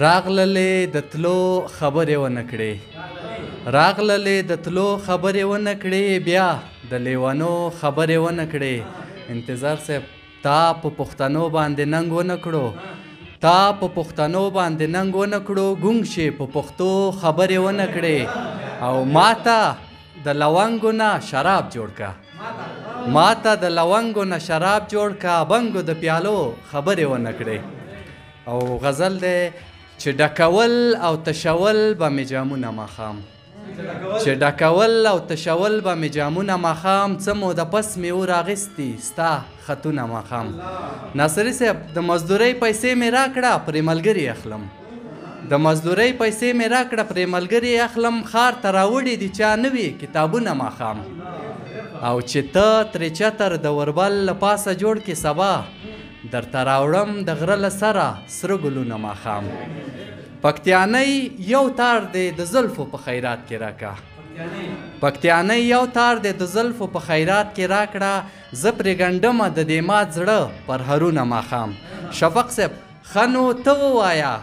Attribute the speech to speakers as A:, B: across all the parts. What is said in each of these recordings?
A: راغللې د تلو خبرې ونه کړې راغللې د تلو خبرې ونه کړې بیا د لیونو خبرې ونه کړې انتظار صاحب تا په پښتنو باندې ننګ ونه کړو تا په پښتنو باندې ننګ ونه کړو ګونګ شي په پښتو خبرې ونه کړې او ماته د لونګو نه شراب جوړ کا ماته د لونګو نه شراب جوړ کا بنګو د پیالو خبرې ونه کړې او غزل دی چې ډکول او تشول به مې جامونه ماښام چې ډکول او تشول به مې جامونه ماښام څه موده پس مې وراغستي ستا خطونه ماښام ناصري صاحب د مزدورۍ پیسې مې راکړه پرې ملګري اخلم د مزدورۍ پیسې مې راکړه پرې ملګري اخلم ښار ته راوړي دي چا نه وي کتابونه ماښام او چې ته ترې چتر د وربل له پاسه جوړ کې سبا درته راوړم د غره له سره سره ګلونه ماښام پکتیانی یو تار دی د زلفو په خیرات کې راکړه پکتیانی یو تار دی د زلفو په خیرات کې راکړه زه پرې ګنډمه د دې مات زړه پر هرونه ماښام شفق صاحب ښه نو ته ووایه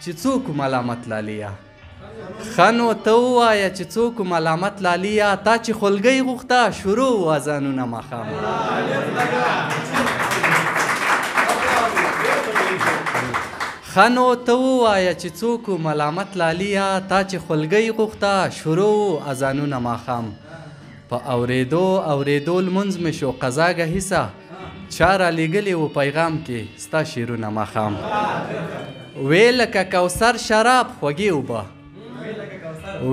A: چې څوک ملامت لاليه ښه نو ته ووایه چې څوک ملامت لاليه تا چې خولګۍ غوښته شروع و اذانونه ماښام ښه نو ته ووایه چې څوک ملامت لاليه تا چې خولګۍ غوښته شروع اذانونه ماښام په اورېدو اورېدو لمونځ مې شو قضا ګهیسه چا رالیږلي و پیغام کې ستا شعرونه ماښام وې لکه کوثر شراب خوږې اوبه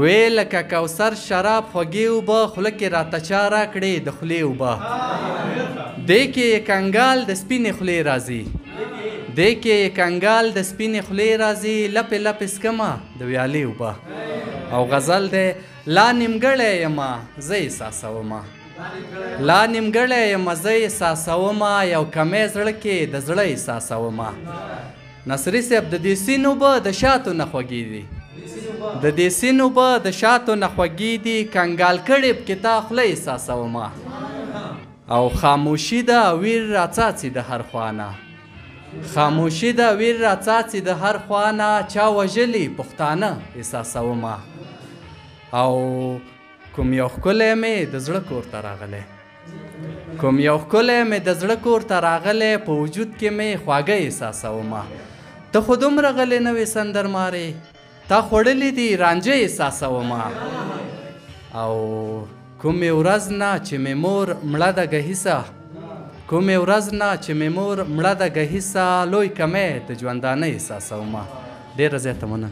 A: وې لکه کوثر شراب خوږې اوبه خوله کې راته چا راکړې د خولې اوبه دې کې کنګال د سپینې خولې راځي دې کې کنګال د سپینې خولې راځي لپې لپې سکمه د ویالې اوبه او غزل دی لا نیمګړی یمه زه احساسومه لا نیمګړی یمه زه احساسومه یو کمی زړه کې د زړه احساسومه ناصري صاحب د دې سیند اوبه د شاتو نه خوږې دي د دې سیند اوبه د شاتو نه خوږې دي کنګال کړې پکې تا خوله احساسومه او خاموشي ده ویر راڅاڅي د هر خوا خاموشي ده ویر راڅاڅي د هر خوا چا وژلي پښتانه احساسومه او کوم یو ښکلی مې د زړه کور ته راغلی کوم یو ښکلی مې د زړه کور ته راغلی په وجود کې مې خواږه احساسومه ته خو دومره غلی نه وې سندرمارې تا خوړلي دي رانجه احساسومه او کومې ورځ نه چې مې مور مړه ده ګهیسه کومې ورځ نه چې مې مور مړه ده ګهیسه لوی کمی د ژوندانه احساسومه ډېره زیاته مننه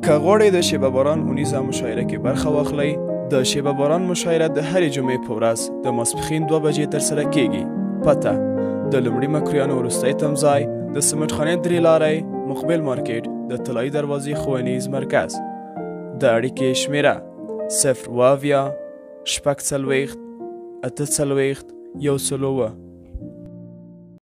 B: که غواړئ د شیبه باران اونیزه مشاعره کې برخه واخلئ د شیبه باران مشاعره د هرې جمعې په ورځ د ماسپښین 2 بجې ترسره کیږي پته د لومړي مکرویانو وروستی تمځای د سمټخانې 3 لارۍ مقبل مارکیټ د طلایي دروازې ښوونیز مرکز د اړیکې شمیره 0 شپږ څلوېښت اته څلوېښت 101